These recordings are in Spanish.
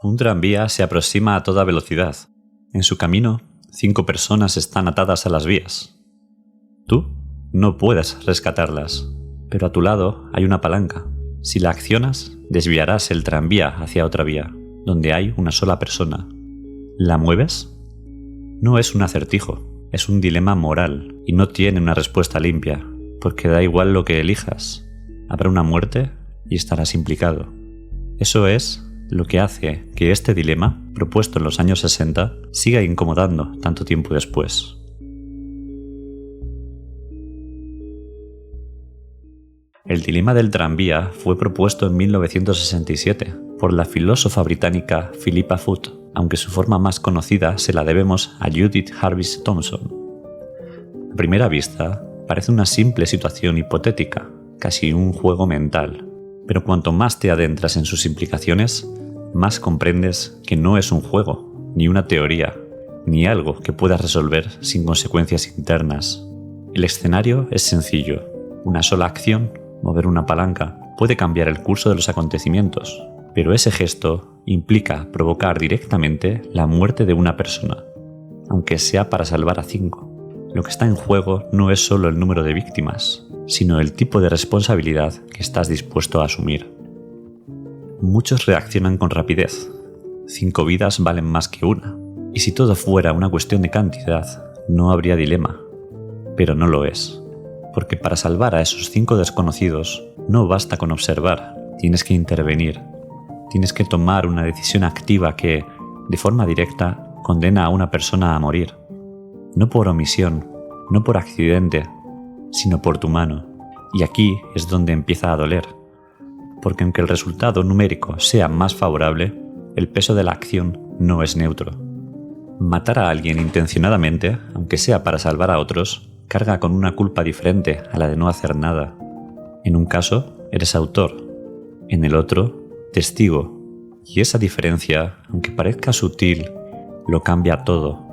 Un tranvía se aproxima a toda velocidad. En su camino, 5 personas están atadas a las vías. Tú no puedes rescatarlas, pero a tu lado hay una palanca. Si la accionas, desviarás el tranvía hacia otra vía, donde hay una sola persona. ¿La mueves? No es un acertijo, es un dilema moral y no tiene una respuesta limpia, porque da igual lo que elijas. Habrá una muerte y estarás implicado. Eso es lo que hace que este dilema, propuesto en los años 60, siga incomodando tanto tiempo después. El dilema del tranvía fue propuesto en 1967 por la filósofa británica Philippa Foot, aunque su forma más conocida se la debemos a Judith Jarvis Thomson. A primera vista, parece una simple situación hipotética, casi un juego mental, pero cuanto más te adentras en sus implicaciones, más comprendes que no es un juego, ni una teoría, ni algo que puedas resolver sin consecuencias internas. El escenario es sencillo. Una sola acción, mover una palanca, puede cambiar el curso de los acontecimientos, pero ese gesto implica provocar directamente la muerte de una persona, aunque sea para salvar a 5. Lo que está en juego no es solo el número de víctimas, sino el tipo de responsabilidad que estás dispuesto a asumir. Muchos reaccionan con rapidez. 5 vidas valen más que una, y si todo fuera una cuestión de cantidad, no habría dilema. Pero no lo es, porque para salvar a esos 5 desconocidos no basta con observar, tienes que intervenir. Tienes que tomar una decisión activa que, de forma directa, condena a una persona a morir. No por omisión, no por accidente, sino por tu mano. Y aquí es donde empieza a doler. Porque aunque el resultado numérico sea más favorable, el peso de la acción no es neutro. Matar a alguien intencionadamente, aunque sea para salvar a otros, carga con una culpa diferente a la de no hacer nada. En un caso, eres autor. En el otro, testigo. Y esa diferencia, aunque parezca sutil, lo cambia todo.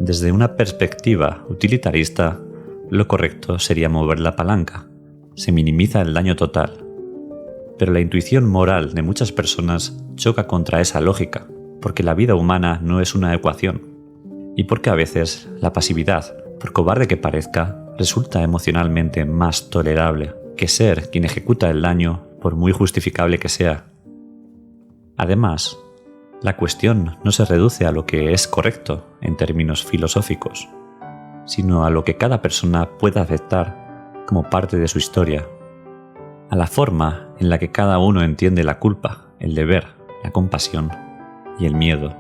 Desde una perspectiva utilitarista, lo correcto sería mover la palanca. Se minimiza el daño total. Pero la intuición moral de muchas personas choca contra esa lógica, porque la vida humana no es una ecuación, y porque a veces la pasividad, por cobarde que parezca, resulta emocionalmente más tolerable que ser quien ejecuta el daño por muy justificable que sea. Además, la cuestión no se reduce a lo que es correcto en términos filosóficos, sino a lo que cada persona puede aceptar como parte de su historia, a la forma en la que cada uno entiende la culpa, el deber, la compasión y el miedo.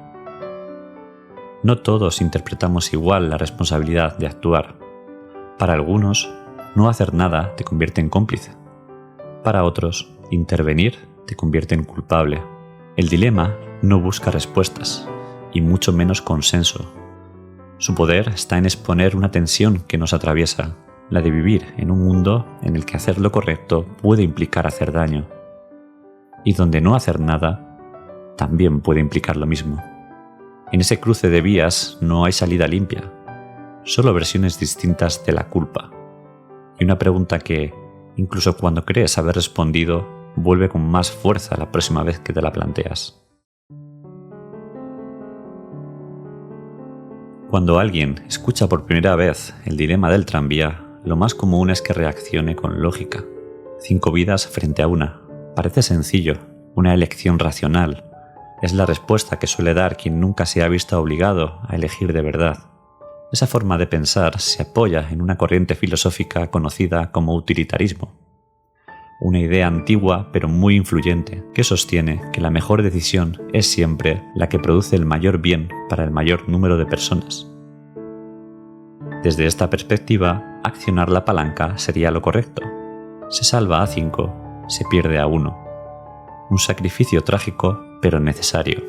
No todos interpretamos igual la responsabilidad de actuar. Para algunos, no hacer nada te convierte en cómplice. Para otros, intervenir te convierte en culpable. El dilema no busca respuestas, y mucho menos consenso. Su poder está en exponer una tensión que nos atraviesa, la de vivir en un mundo en el que hacer lo correcto puede implicar hacer daño, y donde no hacer nada también puede implicar lo mismo. En ese cruce de vías no hay salida limpia, solo versiones distintas de la culpa, y una pregunta que, incluso cuando crees haber respondido, vuelve con más fuerza la próxima vez que te la planteas. Cuando alguien escucha por primera vez el dilema del tranvía, lo más común es que reaccione con lógica. 5 vidas frente a una. Parece sencillo, una elección racional. Es la respuesta que suele dar quien nunca se ha visto obligado a elegir de verdad. Esa forma de pensar se apoya en una corriente filosófica conocida como utilitarismo. Una idea antigua pero muy influyente que sostiene que la mejor decisión es siempre la que produce el mayor bien para el mayor número de personas. Desde esta perspectiva, accionar la palanca sería lo correcto. Se salva a 5, se pierde a 1. Un sacrificio trágico, pero necesario.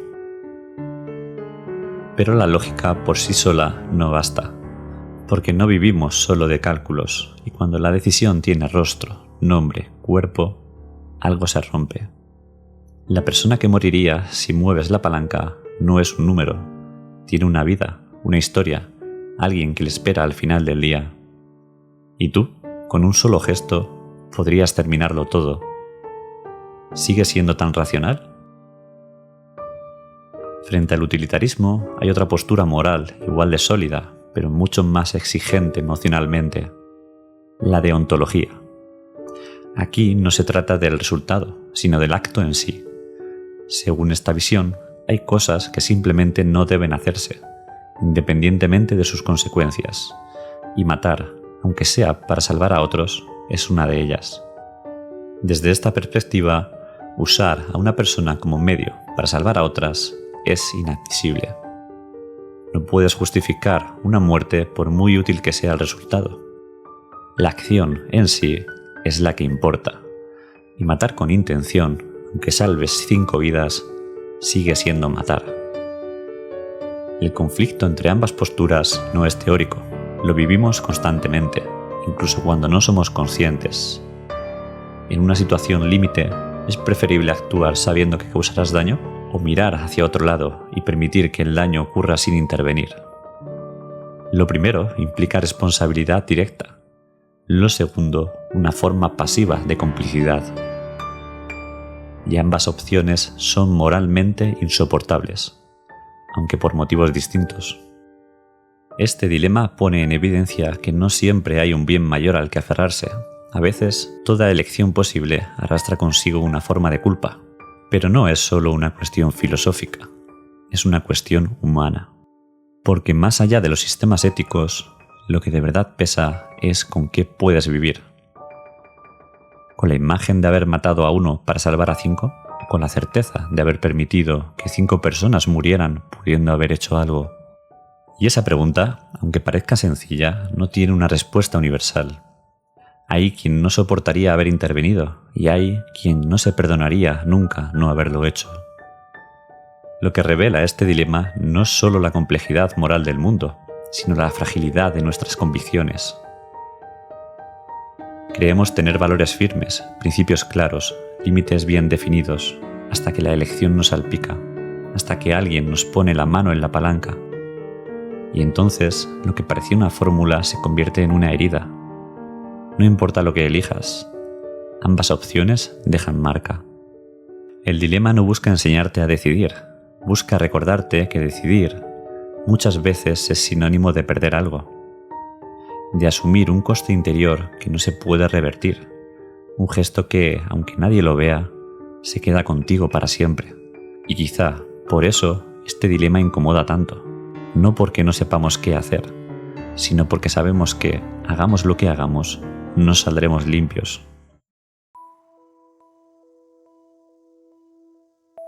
Pero la lógica por sí sola no basta, porque no vivimos solo de cálculos, y cuando la decisión tiene rostro, nombre, cuerpo, algo se rompe. La persona que moriría si mueves la palanca no es un número, tiene una vida, una historia, alguien que le espera al final del día. Y tú, con un solo gesto, podrías terminarlo todo. ¿Sigue siendo tan racional? Frente al utilitarismo hay otra postura moral igual de sólida, pero mucho más exigente emocionalmente: la deontología. Aquí no se trata del resultado, sino del acto en sí. Según esta visión, hay cosas que simplemente no deben hacerse, independientemente de sus consecuencias, y matar, aunque sea para salvar a otros, es una de ellas. Desde esta perspectiva, usar a una persona como medio para salvar a otras es inadmisible. No puedes justificar una muerte por muy útil que sea el resultado. La acción en sí es la que importa, y matar con intención, aunque salves 5 vidas, sigue siendo matar. El conflicto entre ambas posturas no es teórico, lo vivimos constantemente, incluso cuando no somos conscientes. En una situación límite, ¿es preferible actuar sabiendo que causarás daño o mirar hacia otro lado y permitir que el daño ocurra sin intervenir? Lo primero implica responsabilidad directa. Lo segundo, una forma pasiva de complicidad. Y ambas opciones son moralmente insoportables, aunque por motivos distintos. Este dilema pone en evidencia que no siempre hay un bien mayor al que aferrarse. A veces, toda elección posible arrastra consigo una forma de culpa, pero no es solo una cuestión filosófica, es una cuestión humana. Porque más allá de los sistemas éticos, lo que de verdad pesa es con qué puedes vivir. ¿Con la imagen de haber matado a uno para salvar a 5? ¿O con la certeza de haber permitido que 5 personas murieran pudiendo haber hecho algo? Y esa pregunta, aunque parezca sencilla, no tiene una respuesta universal. Hay quien no soportaría haber intervenido y hay quien no se perdonaría nunca no haberlo hecho. Lo que revela este dilema no es solo la complejidad moral del mundo, sino la fragilidad de nuestras convicciones. Creemos tener valores firmes, principios claros, límites bien definidos, hasta que la elección nos salpica, hasta que alguien nos pone la mano en la palanca. Y entonces, lo que parecía una fórmula se convierte en una herida. No importa lo que elijas, ambas opciones dejan marca. El dilema no busca enseñarte a decidir, busca recordarte que decidir muchas veces es sinónimo de perder algo, de asumir un coste interior que no se puede revertir, un gesto que, aunque nadie lo vea, se queda contigo para siempre. Y quizá, por eso, este dilema incomoda tanto, no porque no sepamos qué hacer, sino porque sabemos que, hagamos lo que hagamos, no saldremos limpios.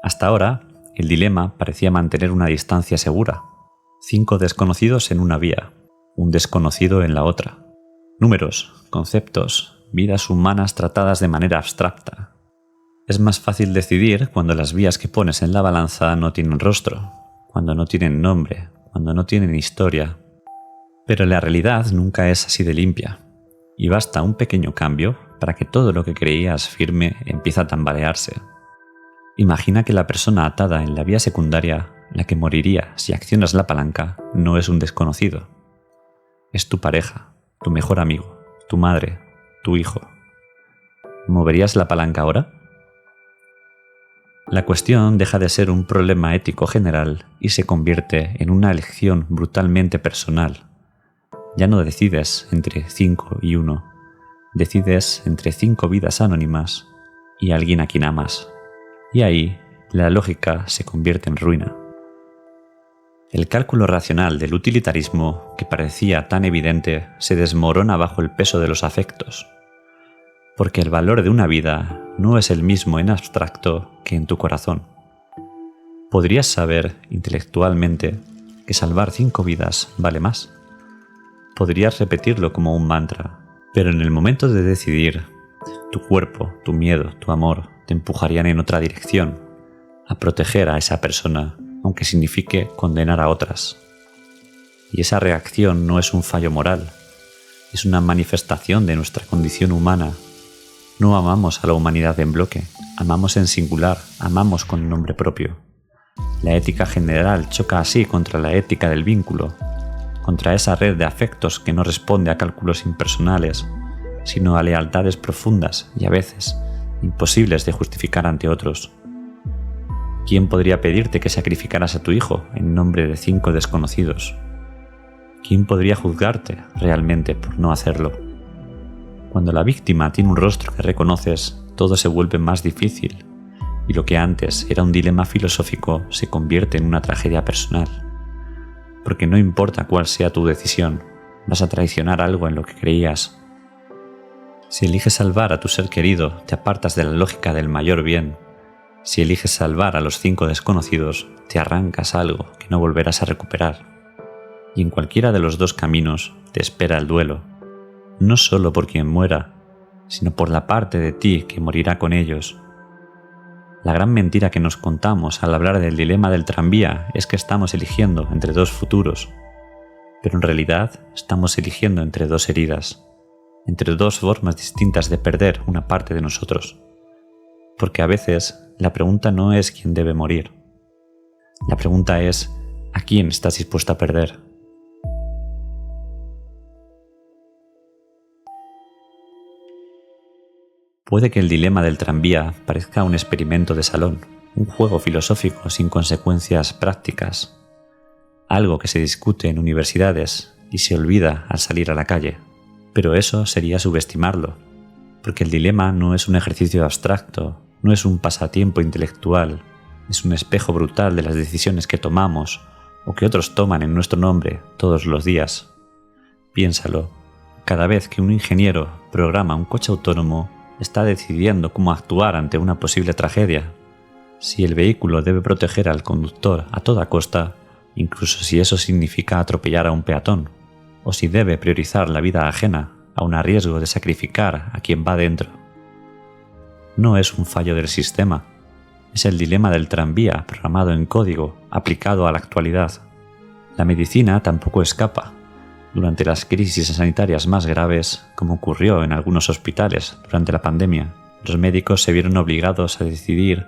Hasta ahora, el dilema parecía mantener una distancia segura. 5 desconocidos en una vía, un desconocido en la otra. Números, conceptos, vidas humanas tratadas de manera abstracta. Es más fácil decidir cuando las vías que pones en la balanza no tienen rostro, cuando no tienen nombre, cuando no tienen historia. Pero la realidad nunca es así de limpia. Y basta un pequeño cambio para que todo lo que creías firme empiece a tambalearse. Imagina que la persona atada en la vía secundaria, la que moriría si accionas la palanca, no es un desconocido. Es tu pareja, tu mejor amigo, tu madre, tu hijo. ¿Moverías la palanca ahora? La cuestión deja de ser un problema ético general y se convierte en una elección brutalmente personal. Ya no decides entre 5 y 1, decides entre 5 vidas anónimas y alguien a quien amas. Y ahí la lógica se convierte en ruina. El cálculo racional del utilitarismo, que parecía tan evidente, se desmorona bajo el peso de los afectos. Porque el valor de una vida no es el mismo en abstracto que en tu corazón. Podrías saber intelectualmente que salvar 5 vidas vale más. Podrías repetirlo como un mantra, pero en el momento de decidir, tu cuerpo, tu miedo, tu amor te empujarían en otra dirección, a proteger a esa persona, aunque signifique condenar a otras. Y esa reacción no es un fallo moral, es una manifestación de nuestra condición humana. No amamos a la humanidad en bloque, amamos en singular, amamos con nombre propio. La ética general choca así contra la ética del vínculo, contra esa red de afectos que no responde a cálculos impersonales, sino a lealtades profundas y a veces imposibles de justificar ante otros. ¿Quién podría pedirte que sacrificaras a tu hijo en nombre de 5 desconocidos? ¿Quién podría juzgarte realmente por no hacerlo? Cuando la víctima tiene un rostro que reconoces, todo se vuelve más difícil, y lo que antes era un dilema filosófico se convierte en una tragedia personal. Porque no importa cuál sea tu decisión, vas a traicionar algo en lo que creías. Si eliges salvar a tu ser querido, te apartas de la lógica del mayor bien. Si eliges salvar a los 5 desconocidos, te arrancas algo que no volverás a recuperar. Y en cualquiera de los dos caminos te espera el duelo, no solo por quien muera, sino por la parte de ti que morirá con ellos. La gran mentira que nos contamos al hablar del dilema del tranvía es que estamos eligiendo entre 2 futuros, pero en realidad estamos eligiendo entre 2 heridas, entre 2 formas distintas de perder una parte de nosotros. Porque a veces la pregunta no es quién debe morir. La pregunta es ¿a quién estás dispuesto a perder? Puede que el dilema del tranvía parezca un experimento de salón, un juego filosófico sin consecuencias prácticas, algo que se discute en universidades y se olvida al salir a la calle. Pero eso sería subestimarlo, porque el dilema no es un ejercicio abstracto, no es un pasatiempo intelectual, es un espejo brutal de las decisiones que tomamos o que otros toman en nuestro nombre todos los días. Piénsalo, cada vez que un ingeniero programa un coche autónomo, está decidiendo cómo actuar ante una posible tragedia. Si el vehículo debe proteger al conductor a toda costa, incluso si eso significa atropellar a un peatón, o si debe priorizar la vida ajena, aun a riesgo de sacrificar a quien va dentro. No es un fallo del sistema, es el dilema del tranvía programado en código, aplicado a la actualidad. La medicina tampoco escapa. Durante las crisis sanitarias más graves, como ocurrió en algunos hospitales durante la pandemia, los médicos se vieron obligados a decidir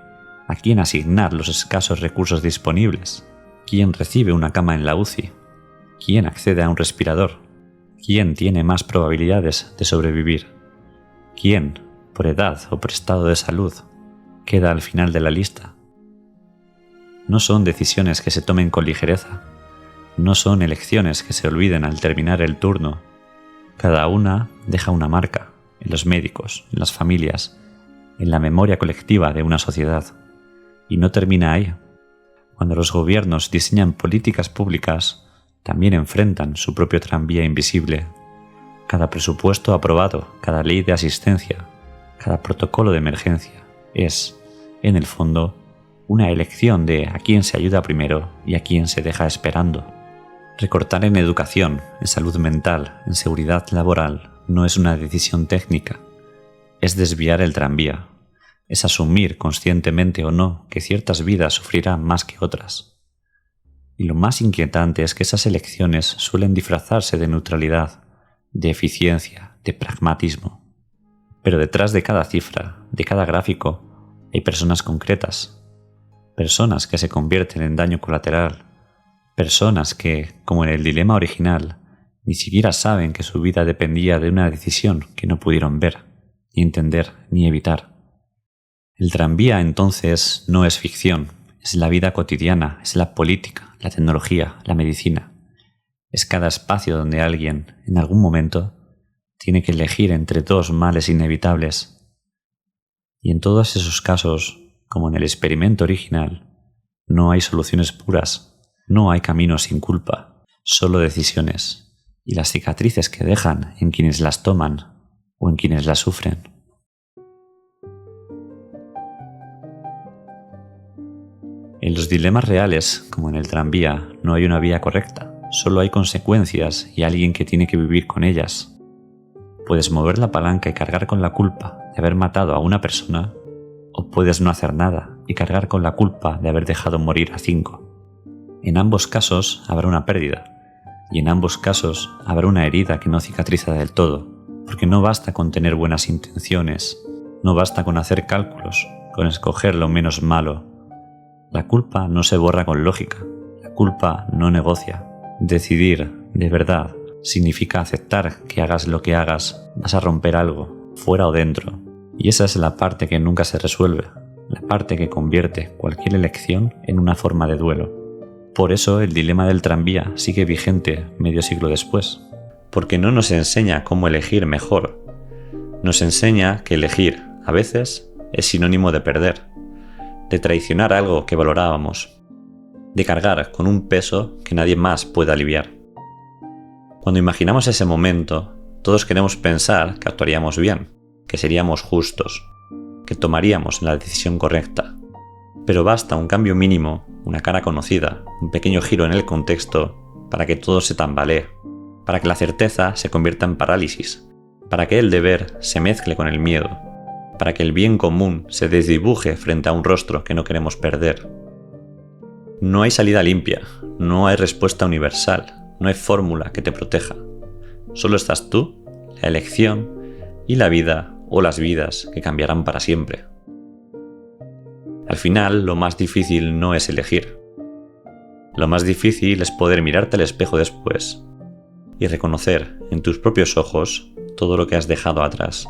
a quién asignar los escasos recursos disponibles, quién recibe una cama en la UCI, quién accede a un respirador, quién tiene más probabilidades de sobrevivir, quién, por edad o por estado de salud, queda al final de la lista. No son decisiones que se tomen con ligereza. No son elecciones que se olviden al terminar el turno. Cada una deja una marca en los médicos, en las familias, en la memoria colectiva de una sociedad. Y no termina ahí. Cuando los gobiernos diseñan políticas públicas, también enfrentan su propio tranvía invisible. Cada presupuesto aprobado, cada ley de asistencia, cada protocolo de emergencia es, en el fondo, una elección de a quién se ayuda primero y a quién se deja esperando. Recortar en educación, en salud mental, en seguridad laboral no es una decisión técnica, es desviar el tranvía, es asumir conscientemente o no que ciertas vidas sufrirán más que otras. Y lo más inquietante es que esas elecciones suelen disfrazarse de neutralidad, de eficiencia, de pragmatismo. Pero detrás de cada cifra, de cada gráfico, hay personas concretas, personas que se convierten en daño colateral, personas que, como en el dilema original, ni siquiera saben que su vida dependía de una decisión que no pudieron ver, ni entender, ni evitar. El tranvía entonces no es ficción, es la vida cotidiana, es la política, la tecnología, la medicina. Es cada espacio donde alguien, en algún momento, tiene que elegir entre 2 males inevitables. Y en todos esos casos, como en el experimento original, no hay soluciones puras. No hay caminos sin culpa, solo decisiones, y las cicatrices que dejan en quienes las toman o en quienes las sufren. En los dilemas reales, como en el tranvía, no hay una vía correcta, solo hay consecuencias y alguien que tiene que vivir con ellas. Puedes mover la palanca y cargar con la culpa de haber matado a una persona, o puedes no hacer nada y cargar con la culpa de haber dejado morir a 5. En ambos casos habrá una pérdida, y en ambos casos habrá una herida que no cicatriza del todo, porque no basta con tener buenas intenciones, no basta con hacer cálculos, con escoger lo menos malo. La culpa no se borra con lógica, la culpa no negocia. Decidir, de verdad, significa aceptar que hagas lo que hagas, vas a romper algo, fuera o dentro, y esa es la parte que nunca se resuelve, la parte que convierte cualquier elección en una forma de duelo. Por eso el dilema del tranvía sigue vigente medio siglo después, porque no nos enseña cómo elegir mejor, nos enseña que elegir, a veces, es sinónimo de perder, de traicionar algo que valorábamos, de cargar con un peso que nadie más puede aliviar. Cuando imaginamos ese momento, todos queremos pensar que actuaríamos bien, que seríamos justos, que tomaríamos la decisión correcta. Pero basta un cambio mínimo, una cara conocida, un pequeño giro en el contexto para que todo se tambalee, para que la certeza se convierta en parálisis, para que el deber se mezcle con el miedo, para que el bien común se desdibuje frente a un rostro que no queremos perder. No hay salida limpia, no hay respuesta universal, no hay fórmula que te proteja. Solo estás tú, la elección y la vida o las vidas que cambiarán para siempre. Al final, lo más difícil no es elegir. Lo más difícil es poder mirarte al espejo después y reconocer en tus propios ojos todo lo que has dejado atrás.